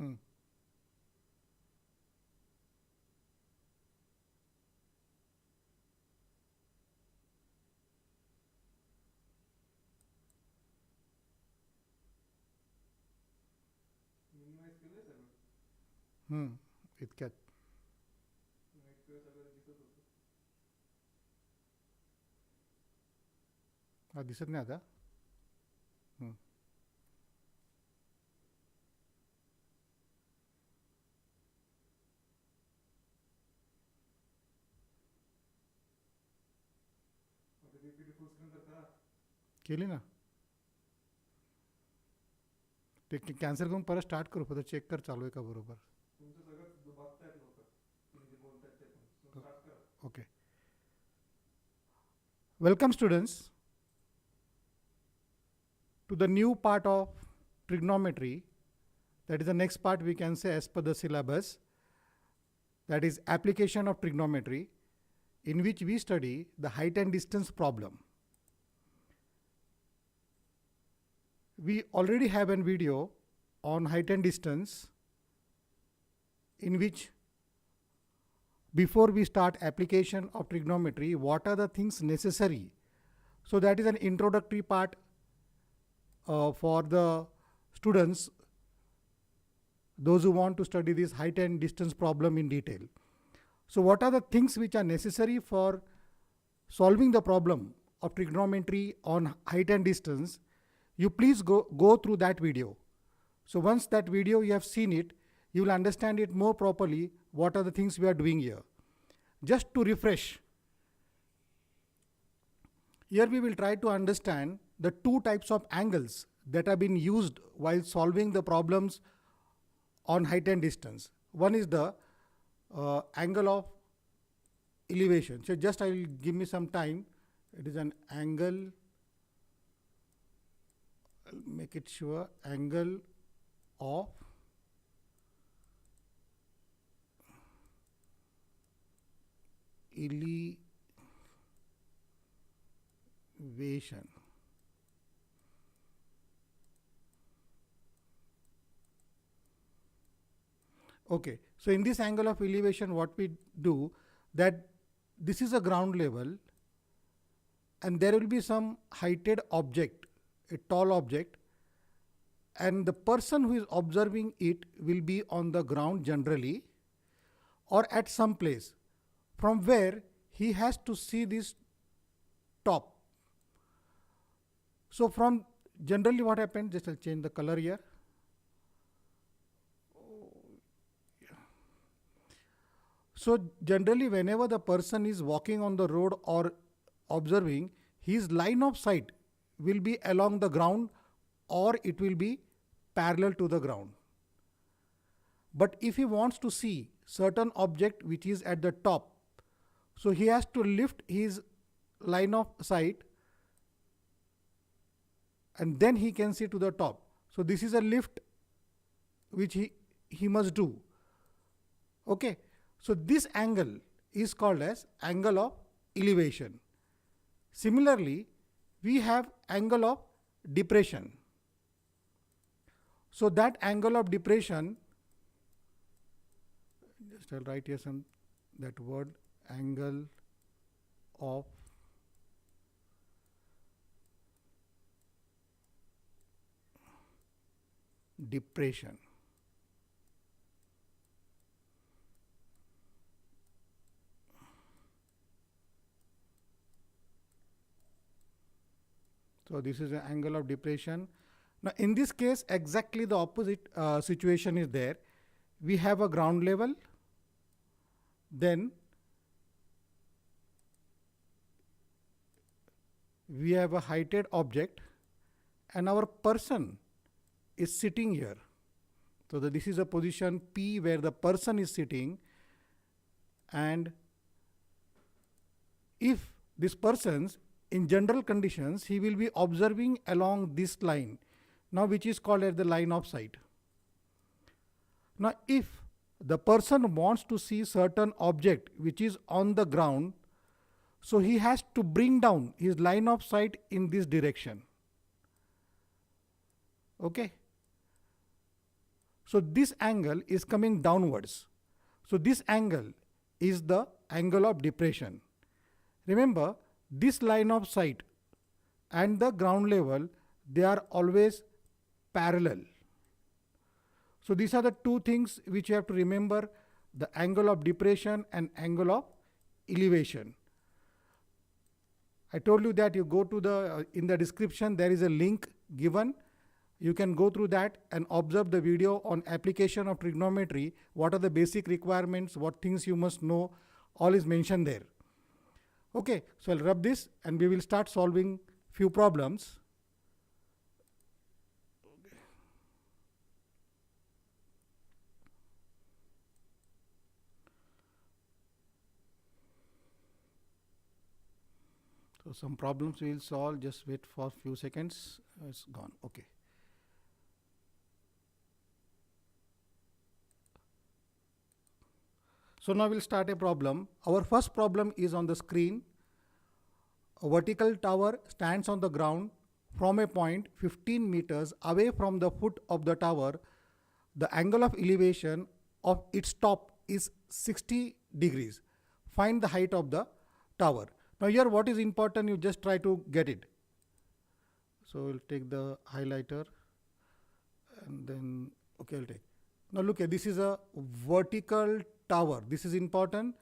Hmm. Minimise केलंय सगळं. इतक्यात नेट सगळं दिसत होतं. हा दिसत नाही आता. हम्म. आता पीपीटी फुल स्क्रीन तर करा. केली ना. ते कॅन्सल करून परत स्टार्ट करू, फक्त चेक कर चालू आहे का बरोबर. तुमचं सगळं बघतायत लोक, तुम्ही जे बोलतायत ते पण स्टार्ट करा. Okay. Welcome students to the new part of trigonometry. That is the next part we can say as per the syllabus. That is application of trigonometry, in which we study the height and distance problem. We already have a video on height and distance, in which before we start application of trigonometry, what are the things necessary. So that is an introductory part for the students, those who want to study this height and distance problem in detail. So what are the things which are necessary for solving the problem of trigonometry on height and distance? You please go through that video. So once that video you have seen it, you will understand it more properly, what are the things we are doing here. Just to refresh, here we will try to understand the two types of angles that have been used while solving the problems on height and distance. One is the angle of elevation. So just I will give me some time. It is an angle, I'll make it sure, angle of elevation. Okay, so in this angle of elevation, what we do, that this is a ground level and there will be some heighted object, a tall object, and the person who is observing it will be on the ground generally, or at some place from where he has to see this top. So from generally what happens, just I'll change the color here. So generally whenever the person is walking on the road or observing, his line of sight will be along the ground or it will be parallel to the ground. But if he wants to see certain object which is at the top, so he has to lift his line of sight and then he can see to the top. So this is a lift which he must do. Okay. So this angle is called as angle of elevation. Similarly, we have angle of depression. So that angle of depression, just I'll write here some that word, angle of depression. So this is an angle of depression. Now in this case, exactly the opposite situation is there. We have a ground level, then we have a heighted object and our person is sitting here. So this is a position P where the person is sitting, and if this person's in general conditions, he will be observing along this line, now which is called as the line of sight. Now if the person wants to see certain object which is on the ground, so he has to bring down his line of sight in this direction. Okay. So this angle is coming downwards. So this angle is the angle of depression. Remember, this line of sight and the ground level, they are always parallel. So these are the two things which you have to remember: the angle of depression and angle of elevation. I told you that you go to the, in the description, there is a link given. You can go through that and observe the video on application of trigonometry. What are the basic requirements, what things you must know, all is mentioned there. Okay, so I'll rub this and we will start solving few problems. So some problems we will solve, just wait for a few seconds. It's gone. Okay. So now we'll start a problem. Our first problem is on the screen. A vertical tower stands on the ground from a point 15 meters away from the foot of the tower. The angle of elevation of its top is 60 degrees. Find the height of the tower. Now here what is important, you just try to get it. So we'll take the highlighter and then, okay, I'll take. Now look at, this is a vertical tower. This is important.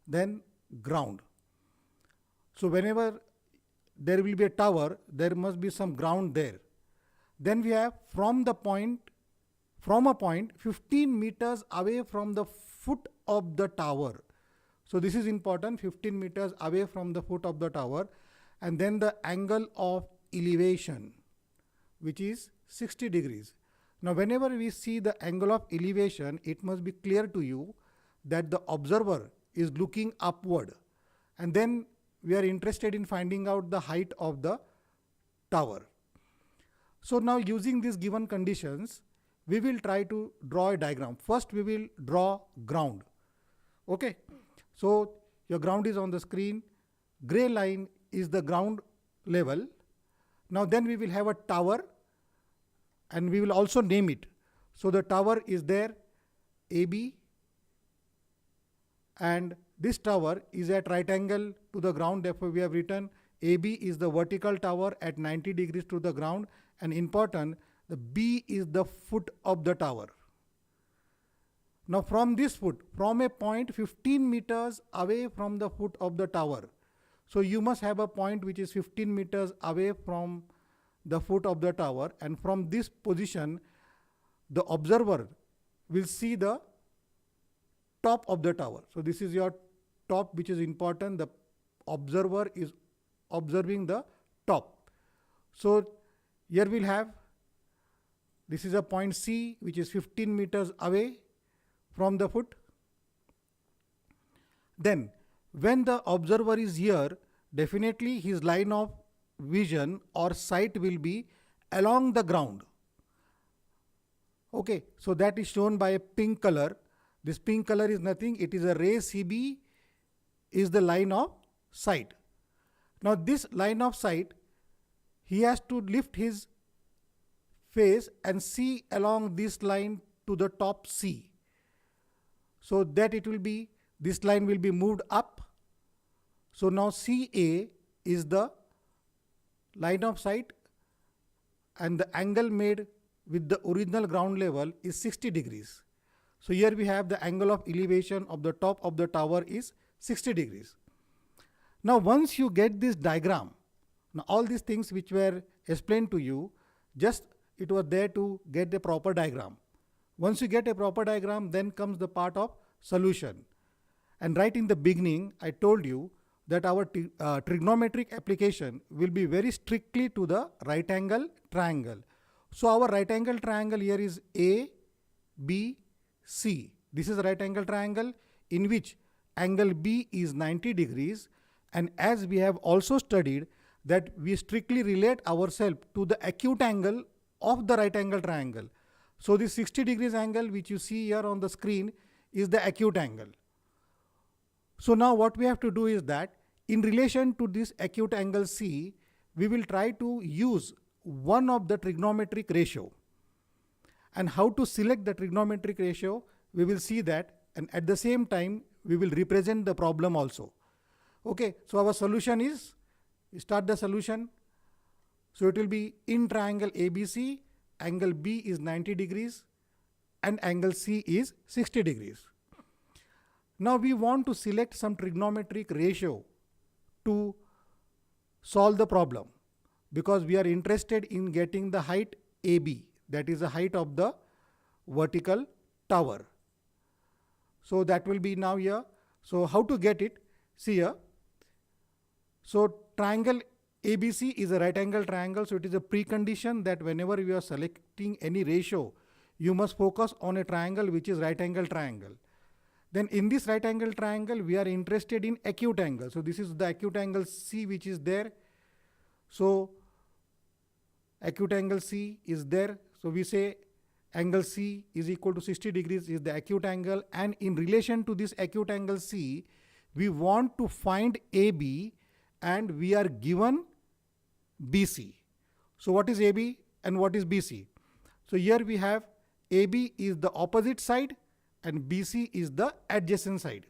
Then ground. So whenever there will be a tower, there must be some ground there. Then we have from a point 15 meters away from the foot of the tower. So this is important, 15 meters away from the foot of the tower. And then the angle of elevation, which is 60 degrees. Now whenever we see the angle of elevation, it must be clear to you that the observer is looking upward. And then we are interested in finding out the height of the tower. So now using these given conditions, we will try to draw a diagram. First we will draw ground. Okay. So your ground is on the screen. Gray line is the ground level. Now then we will have a tower and we will also name it. So the tower is there, AB, and this tower is at right angle to the ground. Therefore we have written AB is the vertical tower at 90 degrees to the ground, and important, the B is the foot of the tower. Now from this foot, from a point 15 meters away from the foot of the tower. So you must have a point which is 15 meters away from the foot of the tower, and from this position the observer will see the top of the tower. So this is your top, which is important. The observer is observing the top. So here we'll have, this is a point C which is 15 meters away from the foot. Then when the observer is here, definitely his line of vision or sight will be along the ground. Okay, so that is shown by a pink color. This pink color is nothing, it is a ray CB is the line of sight. Now this line of sight, he has to lift his face and see along this line to the top C. So that it will be, this line will be moved up. So now CA is the line of sight, and the angle made with the original ground level is 60 degrees. So here we have the angle of elevation of the top of the tower is 60 degrees. Now once you get this diagram, now all these things which were explained to you, just it was there to get the proper diagram. Once you get a proper diagram, then comes the part of solution. And right in the beginning, I told you that our trigonometric application will be very strictly to the right angle triangle. So our right angle triangle here is A, B, C. This is a right angle triangle in which angle B is 90 degrees. And as we have also studied that we strictly relate ourselves to the acute angle of the right angle triangle. So this 60 degrees angle which you see here on the screen is the acute angle. So now what we have to do is that in relation to this acute angle C, we will try to use one of the trigonometric ratio. and how to select the trigonometric ratio, we will see that, and at the same time we will represent the problem also. Okay, so our solution is, start the solution. So it will be in triangle ABC, angle B is 90 degrees and angle C is 60 degrees. Now we want to select some trigonometric ratio to solve the problem, because we are interested in getting the height AB, that is the height of the vertical tower. So that will be now here. So how to get it? See here. So triangle ABC is a right angle triangle. So it is a precondition that whenever you are selecting any ratio, you must focus on a triangle which is right angle triangle. Then in this right angle triangle, we are interested in acute angle. So this is the acute angle C which is there. So acute angle C is there. So we say angle C is equal to 60 degrees is the acute angle. And in relation to this acute angle C, we want to find AB and we are given BC. So what is AB and what is BC? So here we have AB is the opposite side and BC is the adjacent side.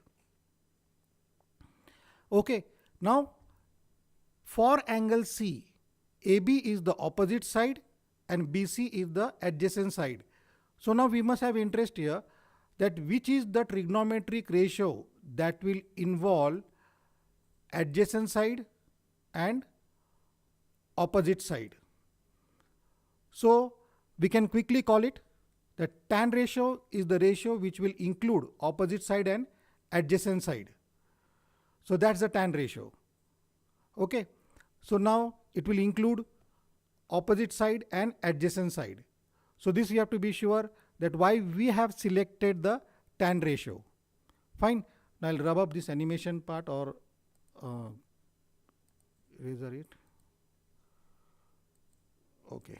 Okay, now for angle C, AB is the opposite side and BC is the adjacent side. So now we must have interest here that which is the trigonometric ratio that will involve adjacent side and opposite side. So we can quickly call it the tan ratio is the ratio which will include opposite side and adjacent side. So that's the tan ratio. Okay. So now it will include opposite side and adjacent side. So this you have to be sure that why we have selected the tan ratio. Fine. Now I'll rub up this animation part or erase it. Okay.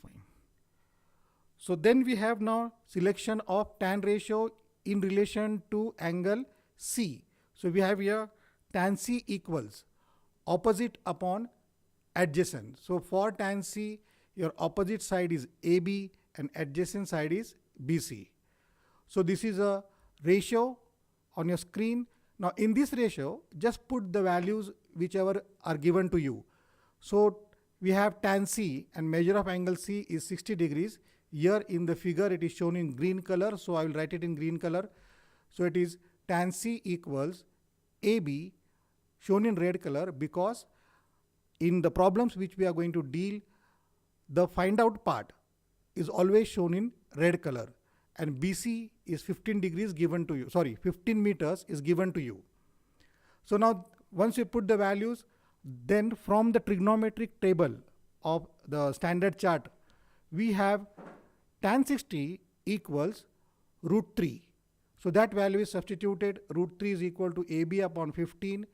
Fine. So then we have now selection of tan ratio in relation to angle C. So we have here tan C equals opposite upon adjacent. So for tan C, your opposite side is AB and adjacent side is BC. So this is a ratio on your screen. Now in this ratio, just put the values whichever are given to you. So we have tan C and measure of angle C is 60 degrees. Here in the figure it is shown in green color. So I will write it in green color. So it is tan C equals AB shown in red color, because in the problems which we are going to deal, the find out part is always shown in red color, and BC is 15 degrees given to you. Sorry, 15 meters is given to you. So now once you put the values, then from the trigonometric table of the standard chart, we have tan 60 equals root 3. So that value is substituted. Root 3 is equal to AB upon 15.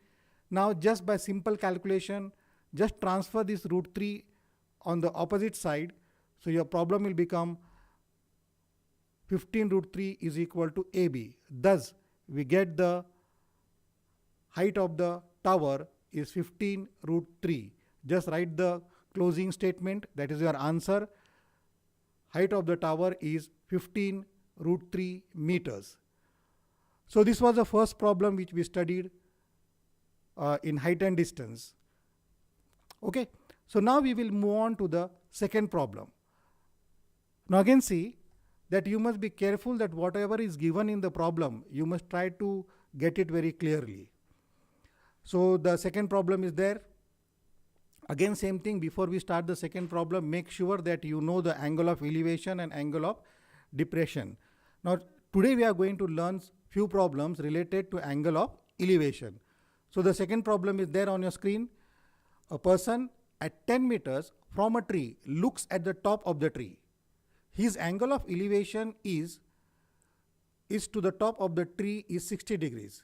Now just by simple calculation, just transfer this root 3 on the opposite side. So your problem will become 15 root 3 is equal to AB. Thus we get the height of the tower is 15 root 3. Just write the closing statement, that is your answer. Height of the tower is 15 root 3 meters. So this was the first problem which we studied in height and distance. Okay, so now we will move on to the second problem. Now again see that you must be careful that whatever is given in the problem, you must try to get it very clearly. So the second problem is there. Again same thing, before we start the second problem, make sure that you know the angle of elevation and angle of depression. Now today we are going to learn few problems related to angle of elevation. So the second problem is there on your screen. A person at 10 meters from a tree looks at the top of the tree. His angle of elevation is to the top of the tree is 60 degrees.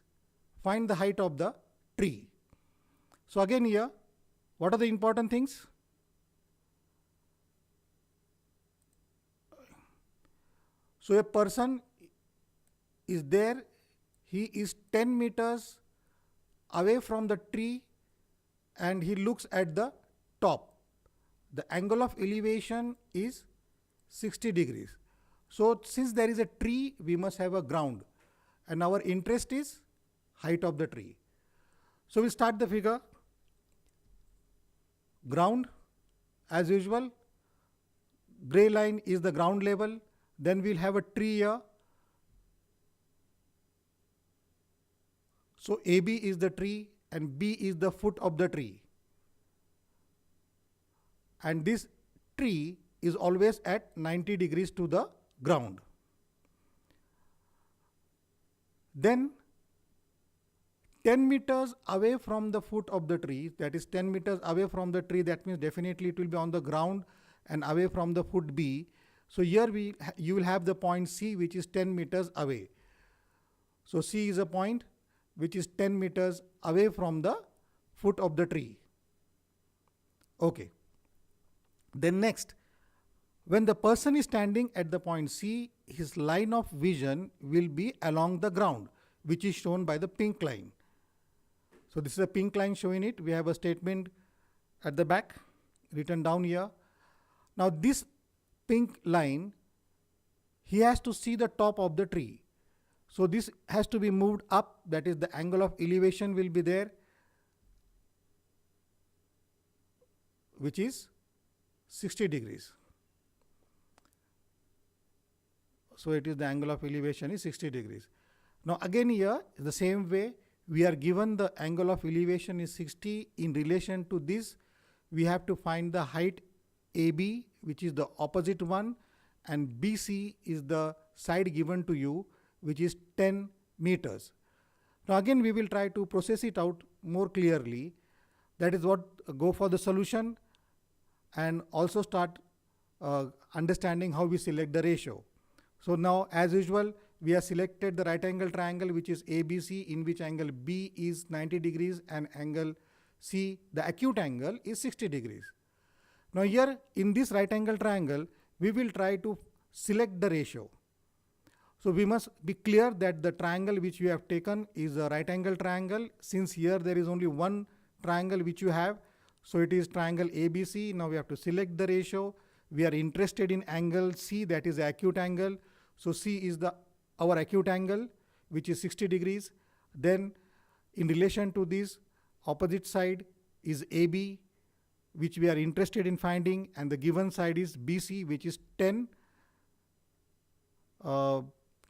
Find the height of the tree. So again here, what are the important things? So a person is there, he is 10 meters away from the tree and he looks at the top, the angle of elevation is 60 degrees. So since there is a tree, we must have a ground, and our interest is height of the tree. So we'll start the figure. Ground, as usual, gray line is the ground level. Then we'll have a tree here. So AB is the tree and B is the foot of the tree. And this tree is always at 90 degrees to the ground. Then 10 meters away from the foot of the tree, that is 10 meters away from the tree, that means definitely it will be on the ground and away from the foot B. So here you will have the point C, which is 10 meters away. So C is a point which is 10 meters away from the foot of the tree. Okay. Then next, when the person is standing at the point C, his line of vision will be along the ground, which is shown by the pink line. So this is a pink line showing it. We have a statement at the back written down here. Now this pink line, he has to see the top of the tree. So this has to be moved up, that is the angle of elevation will be there, which is 60 degrees. So it is the angle of elevation is 60 degrees. Now again here, the same way, we are given the angle of elevation is 60. In relation to this, we have to find the height AB, which is the opposite one, and BC is the side given to you, which is 10 meters. Now again, we will try to process it out more clearly. That is what, go for the solution and also start understanding how we select the ratio. So now, as usual, we have selected the right angle triangle, which is ABC, in which angle B is 90 degrees and angle C, the acute angle, is 60 degrees. Now here in this right angle triangle, we will try to select the ratio. So we must be clear that the triangle which we have taken is a right angle triangle. Since here there is only one triangle which you have, so it is triangle ABC. Now we have to select the ratio. We are interested in angle C, that is the acute angle. So C is our acute angle, which is 60 degrees. Then in relation to this, opposite side is AB, which we are interested in finding, and the given side is BC, which is 10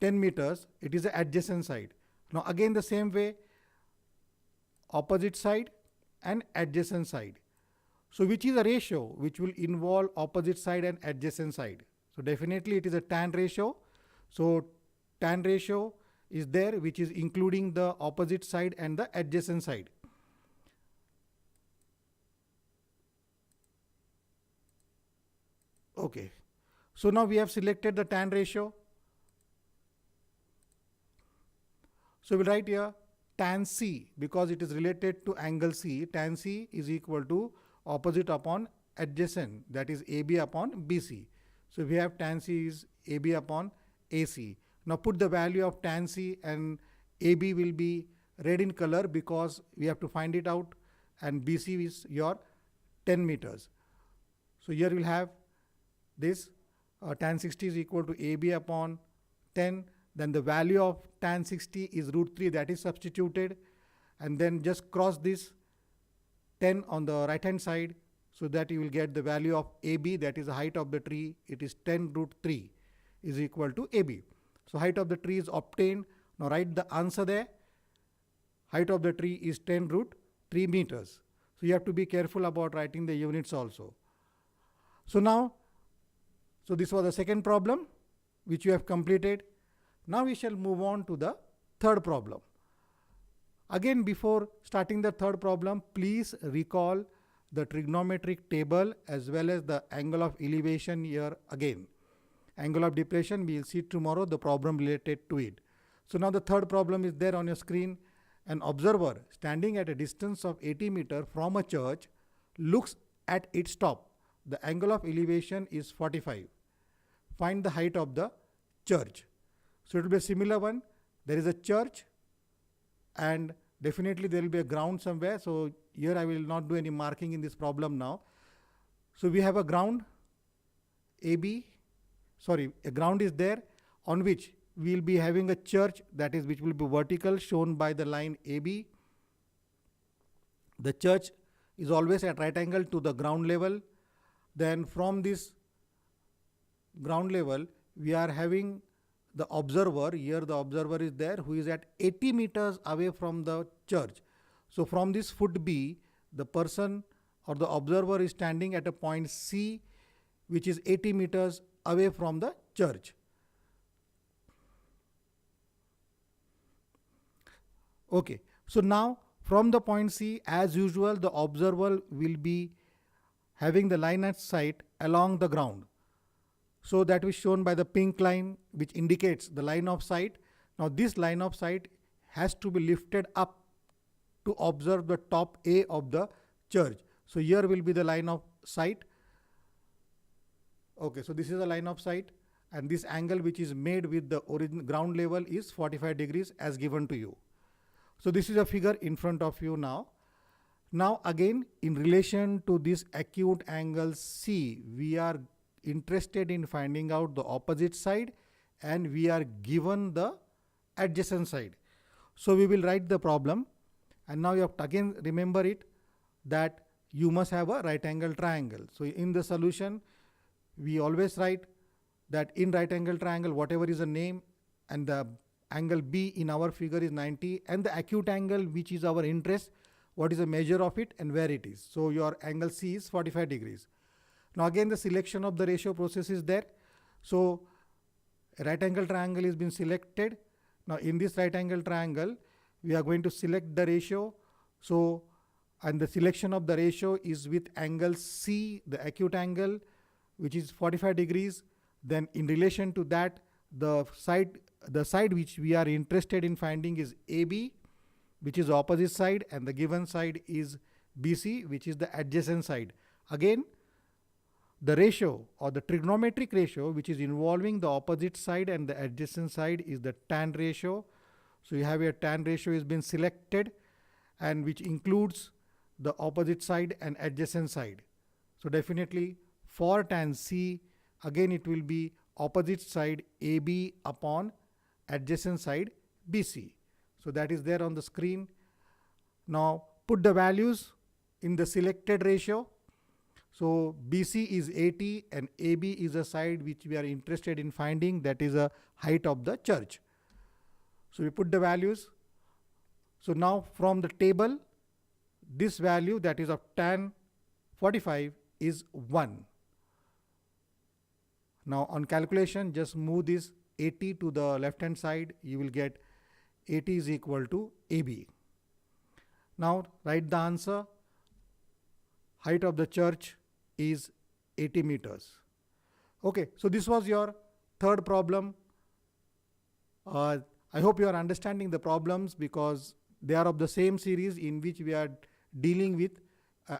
meters. It is the adjacent side. Now again the same way, opposite side and adjacent side. So which is a ratio which will involve opposite side and adjacent side? So definitely it is a tan ratio. So tan ratio is there, which is including the opposite side and the adjacent side. Okay. So now we have selected the tan ratio. So we'll write here tan C, because it is related to angle C. Tan C is equal to opposite upon adjacent, that is AB upon BC. So we have tan C is AB upon AC. Now put the value of tan C, and AB will be red in color because we have to find it out, and BC is your 10 meters. So here we'll have this tan 60 is equal to AB upon 10. Then the value of tan 60 is √3, that is substituted, and then just cross this 10 on the right hand side, so that you will get the value of AB, that is the height of the tree. It is 10 √3 is equal to AB. So height of the tree is obtained. Now write the answer there. Height of the tree is 10 √3 meters. So you have to be careful about writing the units also. So now, so this was the second problem which you have completed. Now we shall move on to the third problem. Again, before starting the third problem, please recall the trigonometric table as well as the angle of elevation here again. Angle of depression, we will see tomorrow the problem related to it. So now the third problem is there on your screen. An observer standing at a distance of 80 meters from a church looks at its top. The angle of elevation is 45. Find the height of the church. So it will be a similar one. There is a church and definitely there will be a ground somewhere. So here I will not do any marking in this problem now. So we have a ground AB, a ground is there on which we will be having a church, that is, which will be vertical, shown by the line AB. The church is always at right angle to the ground level. Then from this ground level, we are having the observer. Here the observer is there, who is at 80 meters away from the church. So from this foot B, the person or the observer is standing at a point C, which is 80 meters away from the church. Okay, so now from the point C, as usual, the observer will be having the line of sight along the ground. So that is shown by the pink line, which indicates the line of sight. Now this line of sight has to be lifted up to observe the top A of the church. So here will be the line of sight. Okay, so this is a line of sight, and this angle which is made with the original ground level is 45 degrees as given to you. So this is a figure in front of you now. Now again, in relation to this acute angle C, we are interested in finding out the opposite side, and we are given the adjacent side. So we will write the problem, and now you have to again remember it that you must have a right angle triangle. So in the solution, we always write that in right angle triangle, whatever is the name, and the angle B in our figure is 90, and the acute angle, which is our interest, what is the measure of it and where it is. So your angle C is 45 degrees. Now again, the selection of the ratio process is there. So a right angle triangle has been selected. Now in this right angle triangle, we are going to select the ratio. So, and the selection of the ratio is with angle C, the acute angle, which is 45 degrees. Then in relation to that, the side which we are interested in finding is AB, which is opposite side, and the given side is BC, which is the adjacent side. Again, the ratio or the trigonometric ratio which is involving the opposite side and the adjacent side is the tan ratio. So you have a tan ratio has been selected, and which includes the opposite side and adjacent side. So definitely for tan C, again it will be opposite side AB upon adjacent side BC. So that is there on the screen. Now put the values in the selected ratio. So BC is 80 and AB is a side which we are interested in finding, that is a height of the church. So we put the values. So now from the table, this value, that is of tan 45, is 1. Now on calculation, just move this 80 to the left hand side, you will get 80 is equal to AB. Now write the answer. Height of the church is 80 meters. Okay, so this was your third problem. I hope you are understanding the problems because they are of the same series in which we are dealing with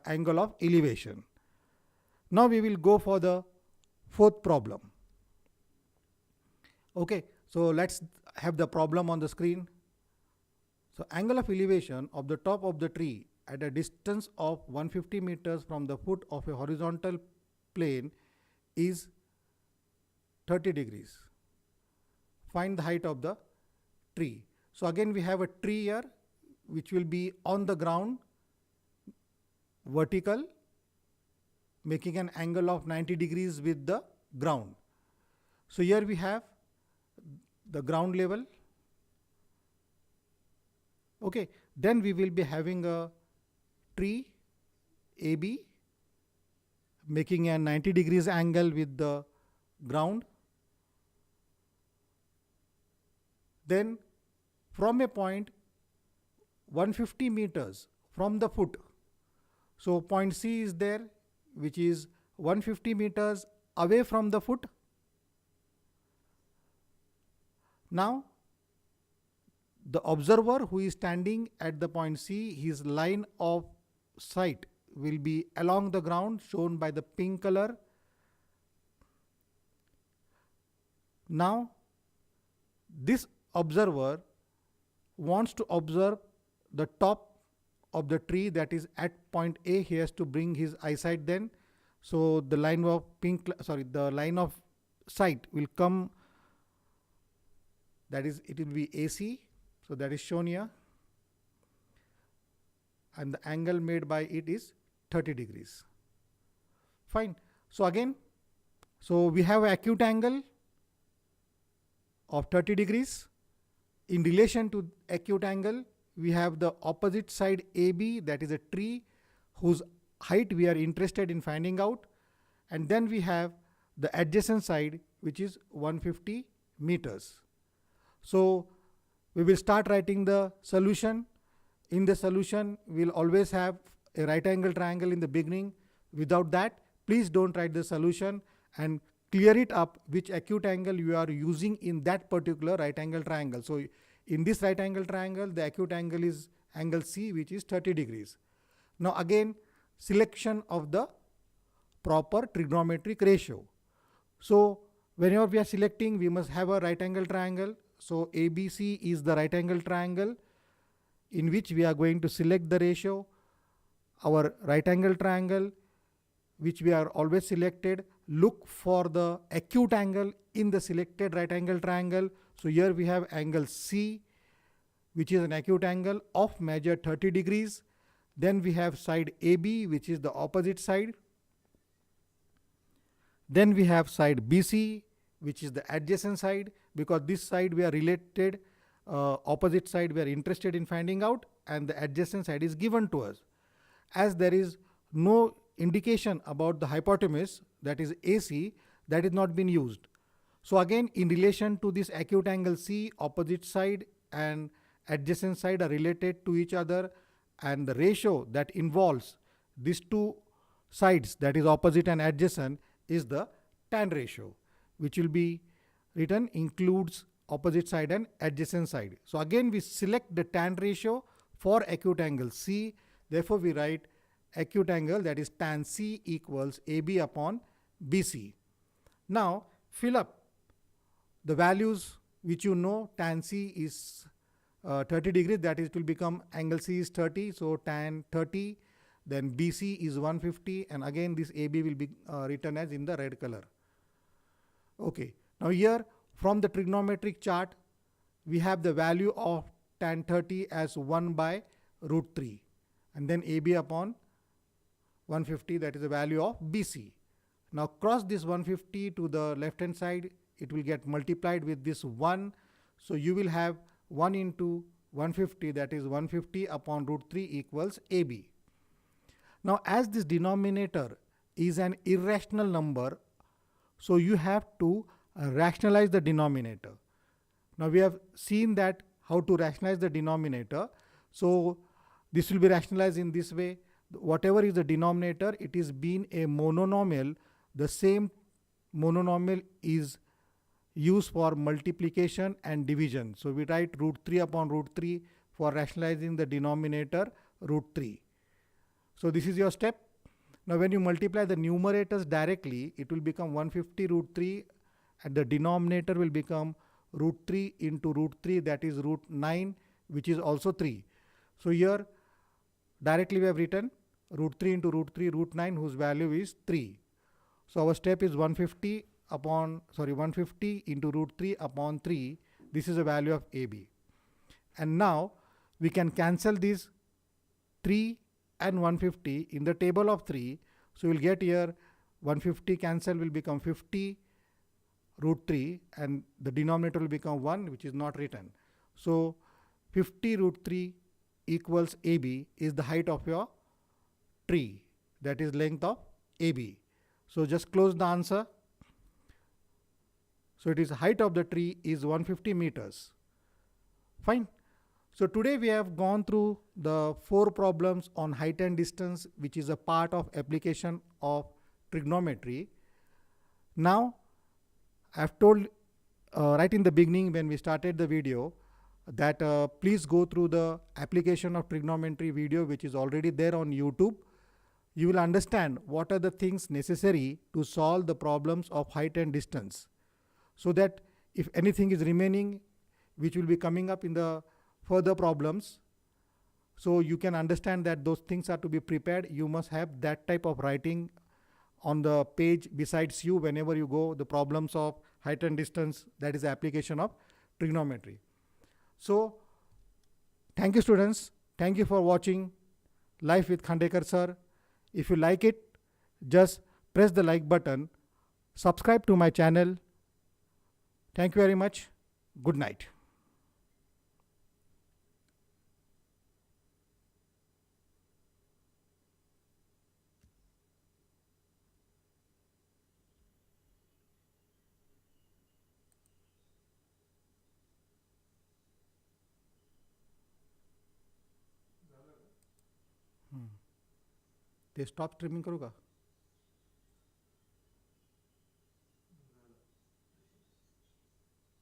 angle of elevation. Now we will go for the fourth problem. Okay, so let's have the problem on the screen. So angle of elevation of the top of the tree at a distance of 150 meters from the foot of a horizontal plane is 30 degrees. Find the height of the tree. So again we have a tree here which will be on the ground, vertical, making an angle of 90 degrees with the ground. So here we have the ground level. Okay, then we will be having a tree AB making a 90 degrees angle with the ground. Then from a point 150 meters from the foot, so point C is there, which is 150 meters away from the foot. Now the observer who is standing at the point C, his line of sight will be along the ground, shown by the pink color. Now this observer wants to observe the top of the tree, that is at point A. He has to bring his eyesight then. So the line of the line of sight will come, that is, it will be AC. So that is shown here. And the angle made by it is 30 degrees. Fine. So again, so we have an acute angle of 30 degrees. In relation to acute angle, we have the opposite side AB, that is a tree whose height we are interested in finding out. And then we have the adjacent side, which is 150 meters. So we will start writing the solution. In the solution, we'll always have a right angle triangle in the beginning. Without that, please don't write the solution and clear it up which acute angle you are using in that particular right angle triangle. So in this right angle triangle, the acute angle is angle C, which is 30 degrees. Now again, selection of the proper trigonometric ratio. So whenever we are selecting, we must have a right angle triangle. So ABC is the right angle triangle in which we are going to select the ratio. Our right angle triangle, which we are always selected, look for the acute angle in the selected right angle triangle. So here we have angle C, which is an acute angle of measure 30 degrees. Then we have side AB, which is the opposite side. Then we have side BC, which is the adjacent side, because this side we are related, opposite side we are interested in finding out, and the adjacent side is given to us. As there is no indication about the hypotenuse, that is AC, that is not been used. So again, in relation to this acute angle C, opposite side and adjacent side are related to each other, and the ratio that involves these two sides, that is opposite and adjacent, is the tan ratio, which will be written includes opposite side and adjacent side. So again, we select the tan ratio for acute angle C. Therefore, we write acute angle, that is tan C equals AB upon BC. Now fill up the values which you know. Tan C is 30 degrees, that is, it will become angle C is 30, so tan 30. Then BC is 150, and again this AB will be written as in the red color. Okay, now here from the trigonometric chart, we have the value of tan 30 as 1 by root 3, and then AB upon 150, that is the value of BC. Now cross this 150 to the left hand side, it will get multiplied with this 1. So you will have 1 into 150, that is 150 upon root 3 equals AB. Now as this denominator is an irrational number, so you have to rationalize the denominator. Now we have seen that how to rationalize the denominator. So this will be rationalized in this way. Whatever is the denominator, it is being a mononomial. The same mononomial is used for multiplication and division. So we write root 3 upon root 3 for rationalizing the denominator root 3. So this is your step. Now when you multiply the numerators directly, it will become 150 root 3, and the denominator will become root 3 into root 3, that is root 9, which is also 3. So here directly we have written root 3 into root 3, root 9, whose value is 3. So our step is 150 into root 3 upon 3. This is the value of AB. And now we can cancel these 3 and 150 in the table of 3. So we'll get here 150 cancel will become 50 root 3, and the denominator will become 1, which is not written. So 50 root 3 equals AB is the height of your tree, that is length of AB. So just close the answer. So it is height of the tree is 150 meters. Fine. So today we have gone through the 4 problems on height and distance, which is a part of application of trigonometry. Now I have told right in the beginning when we started the video that please go through the application of trigonometry video, which is already there on YouTube. You will understand what are the things necessary to solve the problems of height and distance, so that if anything is remaining which will be coming up in the further problems, so you can understand that those things are to be prepared. You must have that type of writing on the page besides you whenever you go, the problems of height and distance, that is the application of trigonometry. So thank you students. Thank you for watching Life with Khandekar Sir. If you like it, just press the like button. Subscribe to my channel. Thank you very much. Good night. ते stop streaming करू का?